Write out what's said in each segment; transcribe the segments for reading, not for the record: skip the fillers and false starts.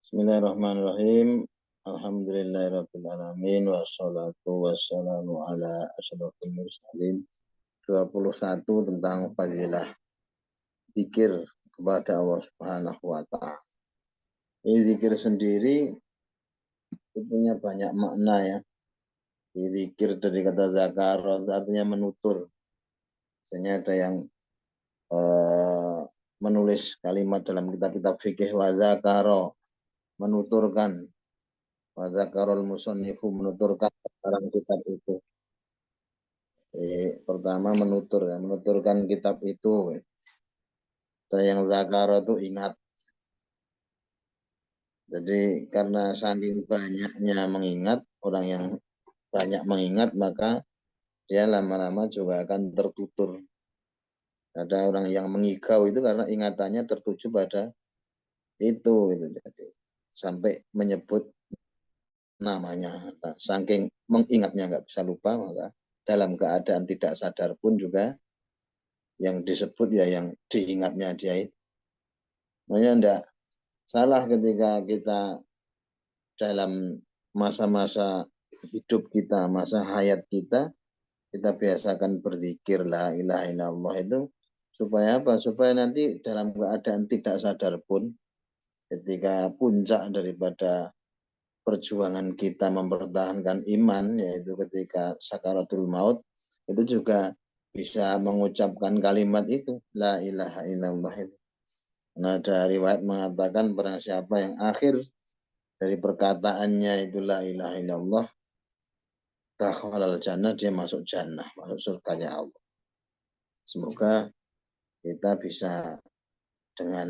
Bismillahirrahmanirrahim. Alhamdulillahirabbil alamin wassalatu wassalamu ala asyrofil mursalin. 21 tentang fadilah zikir kepada Allah Subhanahu wa taala. Ini zikir sendiri itu punya banyak makna ya. Zikir dari kata zakar artinya menutur. Misalnya ada yang menulis kalimat dalam kitab-kitab fikih wa zakaro, menuturkan. Wa zakarul musannifu, menuturkan dalam kitab itu. Pertama menuturkan kitab itu. Ada yang zakaro itu ingat. Jadi karena saking banyaknya mengingat, orang yang banyak mengingat maka dia lama-lama juga akan tertutur. Ada orang yang mengigau itu karena ingatannya tertuju pada itu gitu. Jadi sampai menyebut namanya. Nah, saking mengingatnya nggak bisa lupa, maka dalam keadaan tidak sadar pun juga yang disebut ya yang diingatnya dia itu. Makanya enggak salah ketika kita dalam masa-masa hidup kita, masa hayat kita biasakan berzikir la ilaha illallah itu supaya apa? Supaya nanti dalam keadaan tidak sadar pun ketika puncak daripada perjuangan kita mempertahankan iman, yaitu ketika sakaratul maut, itu juga bisa mengucapkan kalimat itu la ilaha illallah itu. Nah, ada riwayat mengatakan barang siapa yang akhir dari perkataannya itu la ilaha illallah, dakhalal jannah, dia masuk jannah, masuk surganya Allah. Semoga kita bisa dengan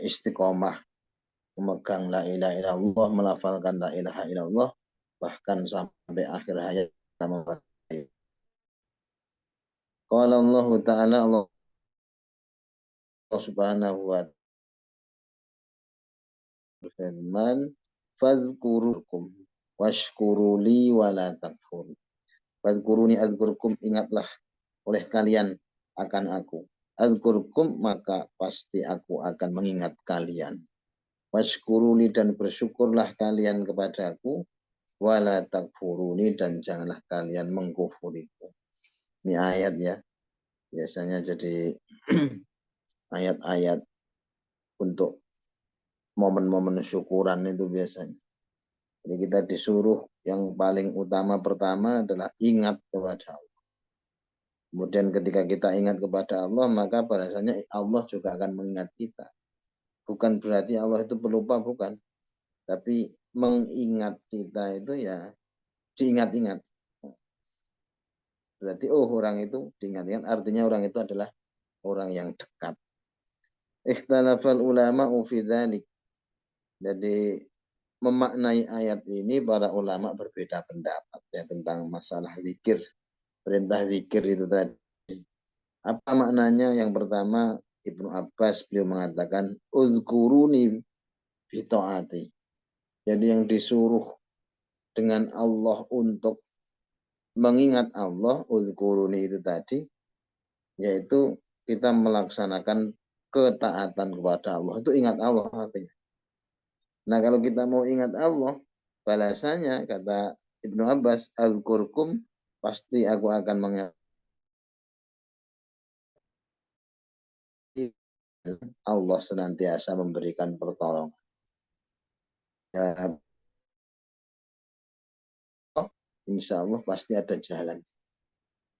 istiqomah memegang la ilaha illallah, melafalkan la ilaha illallah, bahkan sampai akhir hayat kita memakai. Qala Allah Ta'ala, Allah Subhanahu wa ta'ala berfirman, fadhkurukum washkuruli wala takfur. Fadhkuruni adhkurkum, ingatlah oleh kalian akan aku. Adhkurkum, maka pasti aku akan mengingat kalian. Washkuruli, dan bersyukurlah kalian kepadaku. Wala takfuruni, dan janganlah kalian mengkufuriku. Ini ayat ya. Biasanya jadi ayat-ayat untuk momen-momen syukuran itu biasanya. Jadi kita disuruh yang paling utama pertama adalah ingat kepada Allah. Kemudian ketika kita ingat kepada Allah, maka bahasanya Allah juga akan mengingat kita. Bukan berarti Allah itu pelupa, bukan. Tapi mengingat kita itu ya diingat-ingat. Berarti orang itu diingat-ingat, artinya orang itu adalah orang yang dekat. Ikhtalafal ulama fi dzalik. Jadi memaknai ayat ini para ulama berbeda pendapat ya tentang masalah zikir, perintah zikir itu tadi. Apa maknanya? Yang pertama, Ibnu Abbas beliau mengatakan uzkuruni bi taati. Jadi yang disuruh dengan Allah untuk mengingat Allah, uzkuruni itu tadi, yaitu kita melaksanakan ketaatan kepada Allah. Itu ingat Allah artinya. Nah, kalau kita mau ingat Allah, balasannya kata Ibnu Abbas, azkurkum, pasti aku akan mengingat Allah senantiasa memberikan pertolongan. Ya, insya Allah pasti ada jalan.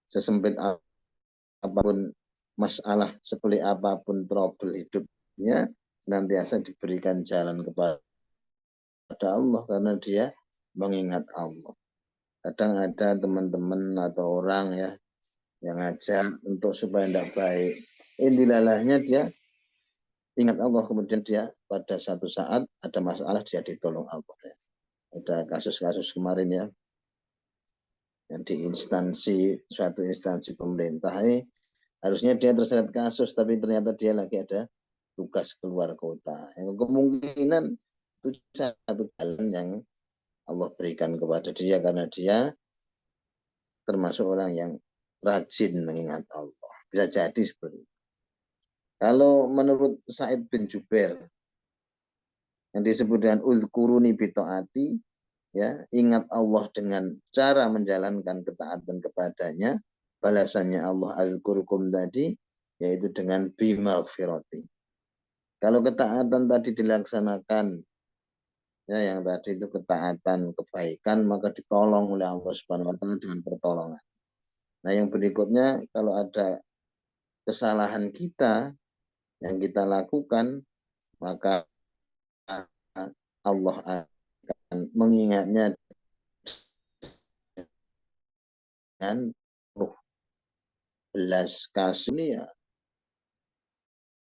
Sesempit apapun masalah, sepelik apapun trouble hidupnya, senantiasa diberikan jalan kepada Allah karena dia mengingat Allah. Kadang ada teman-teman atau orang ya yang ngajak untuk supaya tidak baik. Indilalahnya dia ingat Allah, kemudian dia pada satu saat ada masalah dia ditolong Allah. Ya. Ada kasus-kasus kemarin ya yang di suatu instansi pemerintah harusnya dia terseret kasus, tapi ternyata dia lagi ada tugas keluar kota. Yang kemungkinan itu satu jalan yang Allah berikan kepada dia karena dia termasuk orang yang rajin mengingat Allah. Bisa jadi seperti itu. Kalau menurut Sa'id bin Jubair, yang disebut dengan uzkuruni bitaati, ya, ingat Allah dengan cara menjalankan ketaatan kepadanya. Balasannya Allah azkurkum tadi, yaitu dengan bimaghfirati. Kalau ketaatan tadi dilaksanakan, ya, yang tadi itu ketaatan kebaikan, maka ditolong oleh Allah Subhanahu wa taala dengan pertolongan. Nah, yang berikutnya, kalau ada kesalahan kita yang kita lakukan, maka Allah akan mengingatnya dengan belas kasih. Ini ya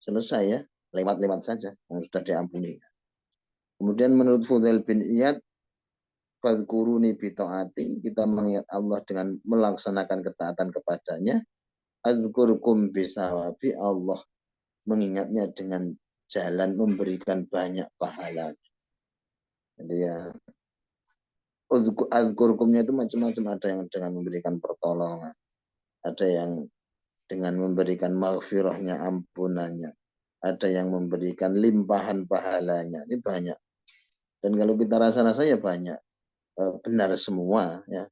selesai, ya, lewat-lewat saja, yang sudah diampuni. Kemudian menurut Fudail bin Iyad, fadkuruni bitaati, kita mengingat Allah dengan melaksanakan ketaatan kepadanya. Azkurkum bisawabi, Allah mengingatnya dengan jalan memberikan banyak pahala. Jadi ya, azkurkumnya itu macam-macam, ada yang dengan memberikan pertolongan, ada yang dengan memberikan maghfirahnya, ampunannya, ada yang memberikan limpahan pahalanya. Ini banyak. Dan kalau kita rasa-rasa ya banyak, benar semua, ya.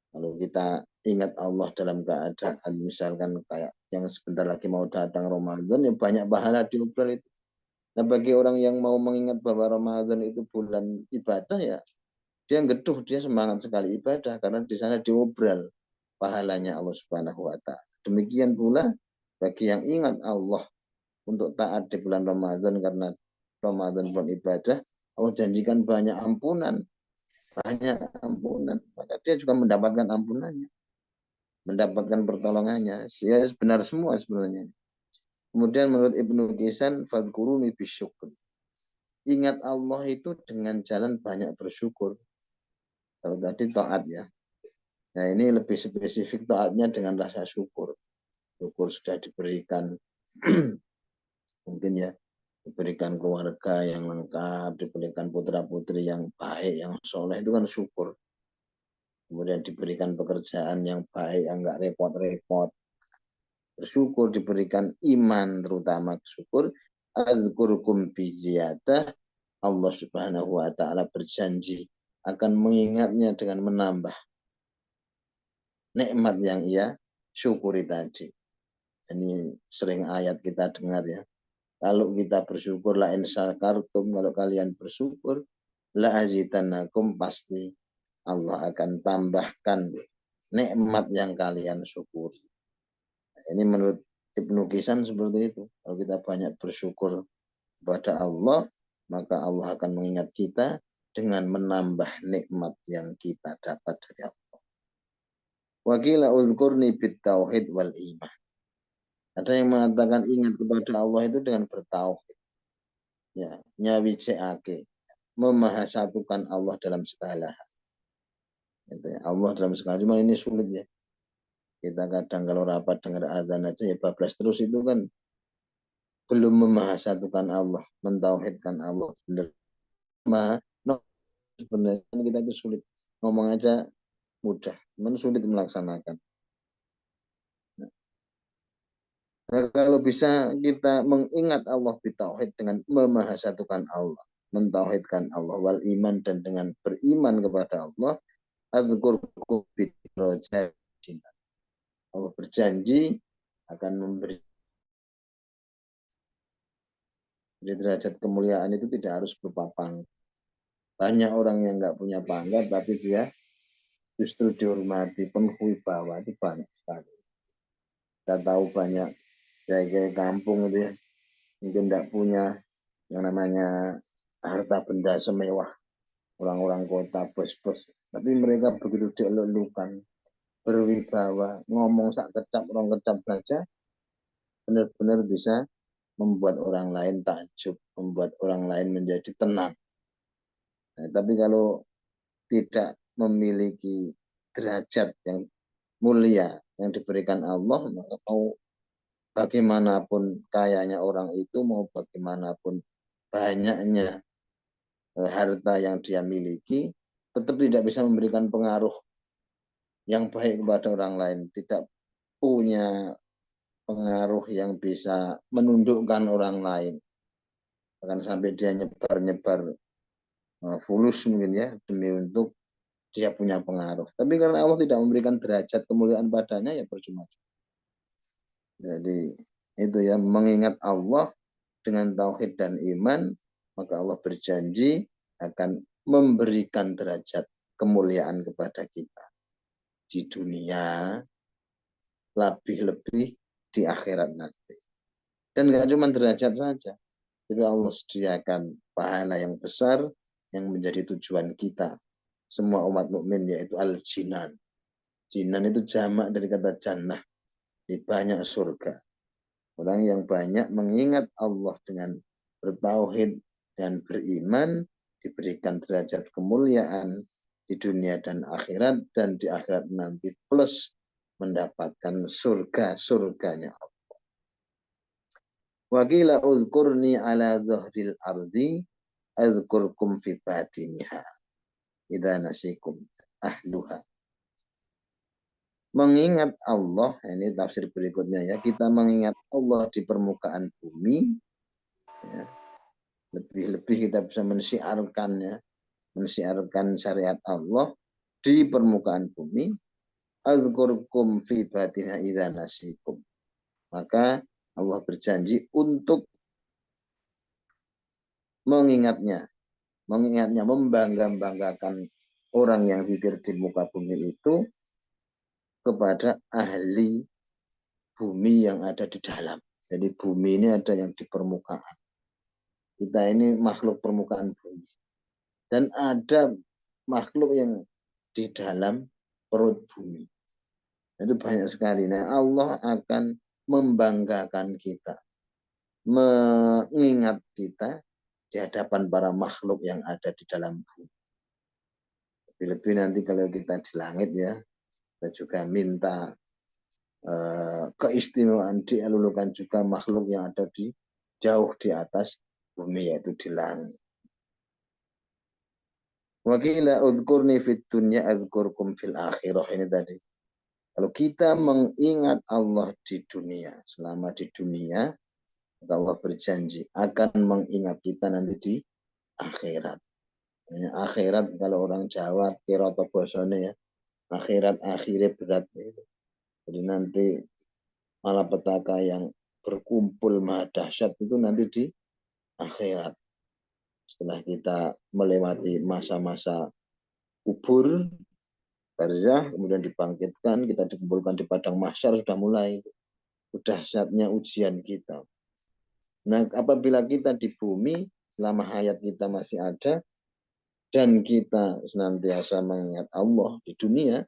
Kalau kita ingat Allah dalam keadaan misalkan kayak yang sebentar lagi mau datang Ramadan, ya banyak pahala di bulan itu. Nah, bagi orang yang mau mengingat bahwa Ramadan itu bulan ibadah, ya dia geduh, dia semangat sekali ibadah karena di sana diobral pahalanya Allah Subhanahu wa taala. Demikian pula bagi yang ingat Allah untuk taat di bulan Ramadan, karena Ramadan bulan ibadah, Allah janjikan banyak ampunan, maka dia juga mendapatkan ampunannya, mendapatkan pertolongannya. Ya, benar semua sebenarnya. Kemudian menurut Ibnu Qisan, fadkuruni bisyukri, ingat Allah itu dengan jalan banyak bersyukur. Kalau tadi taat, ya. Nah, ini lebih spesifik taatnya dengan rasa syukur. Syukur sudah diberikan mungkin, ya, diberikan keluarga yang lengkap, diberikan putra-putri yang baik, yang soleh, itu kan syukur. Kemudian diberikan pekerjaan yang baik, yang nggak repot-repot, bersyukur. Diberikan iman, terutama syukur. Azkurkum biziyadah, Allah Subhanahu wa taala berjanji akan mengingatnya dengan menambah nikmat yang ia syukuri tadi. Ini sering ayat kita dengar, ya. Kalau kita bersyukur, la in syakartum, kalau kalian bersyukur, la azidannakum, pasti Allah akan tambahkan nikmat yang kalian syukuri. Ini menurut Ibnu Qisan seperti itu. Kalau kita banyak bersyukur kepada Allah, maka Allah akan mengingat kita dengan menambah nikmat yang kita dapat dari Allah. Wakila uzkurni bit tauhid wal iman. Ada yang mengatakan ingat kepada Allah itu dengan bertauhid, ya, nyawiceake, memahasatukan Allah dalam segala hal. Gitu, ya. Allah dalam segala hal, cuma ini sulit, ya. Kita kadang kalau rapat dengar azan aja, ya bablas terus, itu kan belum memahasatukan Allah, mentauhidkan Allah. No, sebenarnya kita itu sulit. Ngomong aja mudah, cuman sulit melaksanakan. Nah, kalau bisa kita mengingat Allah bitauhid, dengan memahasatukan Allah, mentauhidkan Allah, wal iman, dan dengan beriman kepada Allah, adzkurkum bidrajatin. Allah berjanji akan memberi derajat kemuliaan itu tidak harus berupa pangkat. Banyak orang yang nggak punya pangkat, tapi dia justru dihormati, penuh wibawa, itu banyak sekali. Kita tahu banyak kayak kampung itu, ya, mungkin tidak punya yang namanya harta benda semewah orang-orang kota, bos-bos, tapi mereka begitu dielulukan, berwibawa, ngomong sak kecap, rong kecap saja, benar-benar bisa membuat orang lain takjub, membuat orang lain menjadi tenang. Nah, tapi kalau tidak memiliki derajat yang mulia yang diberikan Allah, maka mau bagaimanapun kayanya orang itu, mau bagaimanapun banyaknya harta yang dia miliki, tetap tidak bisa memberikan pengaruh yang baik kepada orang lain, tidak punya pengaruh yang bisa menundukkan orang lain. Bahkan sampai dia nyebar-nyebar fulus mungkin ya, demi untuk dia punya pengaruh. Tapi karena Allah tidak memberikan derajat kemuliaan padanya, ya percuma. Jadi itu ya, mengingat Allah dengan tauhid dan iman, maka Allah berjanji akan memberikan derajat kemuliaan kepada kita di dunia, lebih-lebih di akhirat nanti. Dan nggak cuma derajat saja, tapi Allah sediakan pahala yang besar yang menjadi tujuan kita semua umat mukmin, yaitu al-jinan. Jinan itu jamak dari kata jannah, di banyak surga. Orang yang banyak mengingat Allah dengan bertauhid dan beriman diberikan derajat kemuliaan di dunia dan akhirat, dan di akhirat nanti plus mendapatkan surga-surganya Allah. Wa qila uzkurni ala zahril ardi azkurkum fi batiniha idza nasikum ahluha. Mengingat Allah, ini tafsir berikutnya ya, kita mengingat Allah di permukaan bumi, ya, lebih-lebih kita bisa mensiarkannya, mensiarkan syariat Allah di permukaan bumi. Azkurkum fi batina idza nasikum. Maka Allah berjanji untuk mengingatnya, membangga-banggakan orang yang zikir di muka bumi itu kepada ahli bumi yang ada di dalam. Jadi bumi ini ada yang di permukaan. Kita ini makhluk permukaan bumi. Dan ada makhluk yang di dalam perut bumi. Itu banyak sekali. Nah, Allah akan membanggakan kita, mengingat kita di hadapan para makhluk yang ada di dalam bumi. Lebih-lebih nanti kalau kita di langit ya, kita juga minta keistimewaan, dielulukan juga makhluk yang ada di jauh di atas bumi, yaitu di langit. Wa qila udhkurni fid dunya adhkurkum fil akhirah. Ini tadi. Kalau kita mengingat Allah di dunia, selama di dunia, maka Allah berjanji akan mengingat kita nanti di akhirat. Akhirat kalau orang Jawa kira atau bosone ya, akhirat akhirnya berat. Jadi nanti malapetaka yang berkumpul maha dahsyat itu nanti di akhirat. Setelah kita melewati masa-masa kubur, barzah, kemudian dibangkitkan, kita dikumpulkan di padang mahsyar, sudah mulai dahsyatnya ujian kita. Nah, apabila kita di bumi, selama hayat kita masih ada, dan kita senantiasa mengingat Allah di dunia,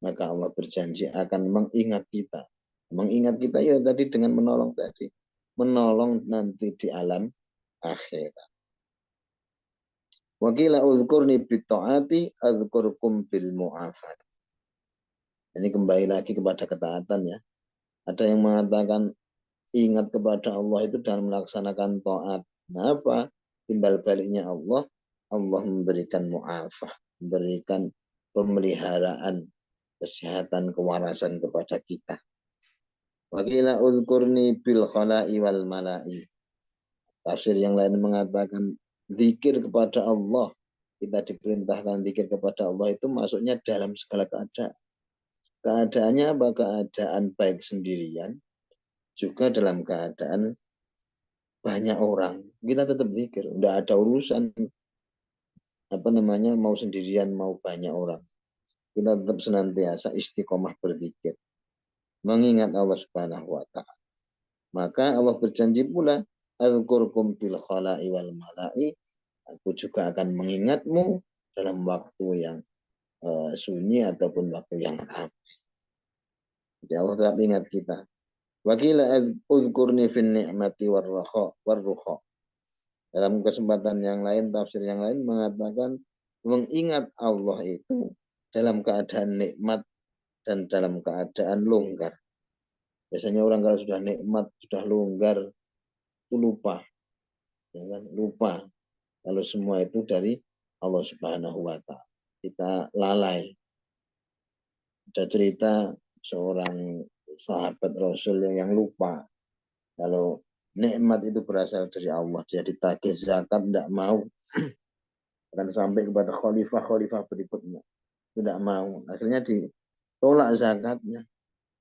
maka Allah berjanji akan mengingat kita. Mengingat kita ya tadi dengan menolong tadi. Menolong nanti di alam akhirat. Wa qila uzkurni bitta'ati azkurkum bil mu'afat. Ini kembali lagi kepada ketaatan ya. Ada yang mengatakan ingat kepada Allah itu dan melaksanakan taat. Nah, apa? Timbal baliknya Allah memberikan mu'afah, memberikan pemeliharaan, kesehatan, kewarasan kepada kita. Wa qila uzkurni bil khala'i wal mala'i. Tafsir yang lain mengatakan zikir kepada Allah, kita diperintahkan zikir kepada Allah itu masuknya dalam segala keadaan. Keadaannya apa? Keadaan baik sendirian, juga dalam keadaan banyak orang. Kita tetap zikir, udah ada urusan mau sendirian mau banyak orang. Kita tetap senantiasa istiqomah berzikir, mengingat Allah Subhanahu wa taala. Maka Allah berjanji pula, azkurkum bil khala'i wal mala'i. Aku juga akan mengingatmu dalam waktu yang sunyi ataupun waktu yang ramai. Jadi Allah tetap ingat kita. Wa qila uzkurni fin ni'mati warruha. Dalam kesempatan yang lain, tafsir yang lain mengatakan mengingat Allah itu dalam keadaan nikmat dan dalam keadaan longgar. Biasanya orang kalau sudah nikmat, sudah longgar, itu lupa. Ya kan? Lupa. Kalau semua itu dari Allah Subhanahu wa ta'ala. Kita lalai. Ada cerita seorang sahabat Rasul yang lupa. Kalau nikmat itu berasal dari Allah. Dia ditagih zakat, tidak mau. Dan sampai kepada khalifah-khalifah berikutnya. Tidak mau. Akhirnya ditolak zakatnya.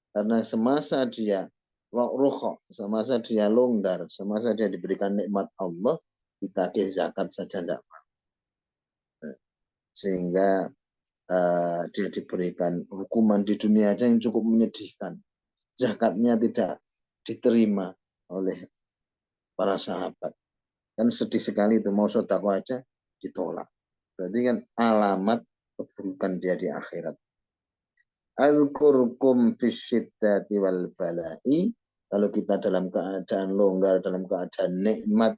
Karena semasa dia rukhok, semasa dia longgar, semasa dia diberikan nikmat Allah, ditagih zakat saja tidak mau. Sehingga dia diberikan hukuman di dunia aja yang cukup menyedihkan. Zakatnya tidak diterima oleh para sahabat. Kan sedih sekali itu, mau sedekah aja ditolak. Berarti kan alamat keburukan dia di akhirat. Al-kurkum fisyiddati wal bala'i. Kalau kita dalam keadaan longgar, dalam keadaan nikmat,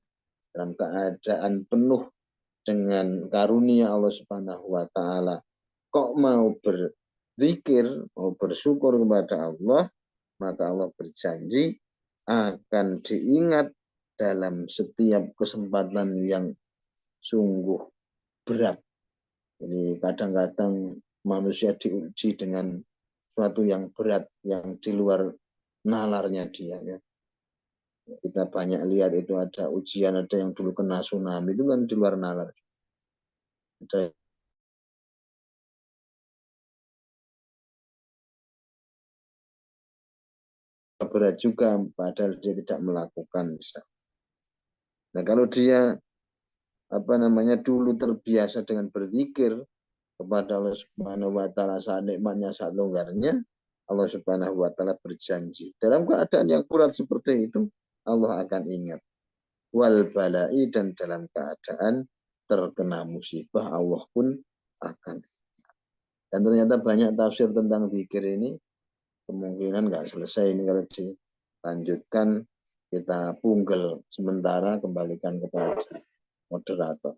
dalam keadaan penuh dengan karunia Allah Subhanahu wa taala, kok mau berzikir, mau bersyukur kepada Allah, maka Allah berjanji akan diingat dalam setiap kesempatan yang sungguh berat. Jadi kadang-kadang manusia diuji dengan suatu yang berat, yang di luar nalarnya dia. Ya. Kita banyak lihat itu ada ujian, ada yang dulu kena tsunami, itu kan di luar nalar. Ada berat juga, padahal dia tidak melakukan. Nah kalau dia dulu terbiasa dengan berzikir kepada Allah Subhanahu wa taala saat nikmatnya, saat longgarnya, Allah Subhanahu wa taala berjanji dalam keadaan yang berat seperti itu Allah akan ingat. Wal balai, dan dalam keadaan terkena musibah Allah pun akan ingat. Dan ternyata banyak tafsir tentang zikir ini, kemungkinan nggak selesai ini kalau dilanjutkan, kita punggal sementara, kembalikan kepada moderator.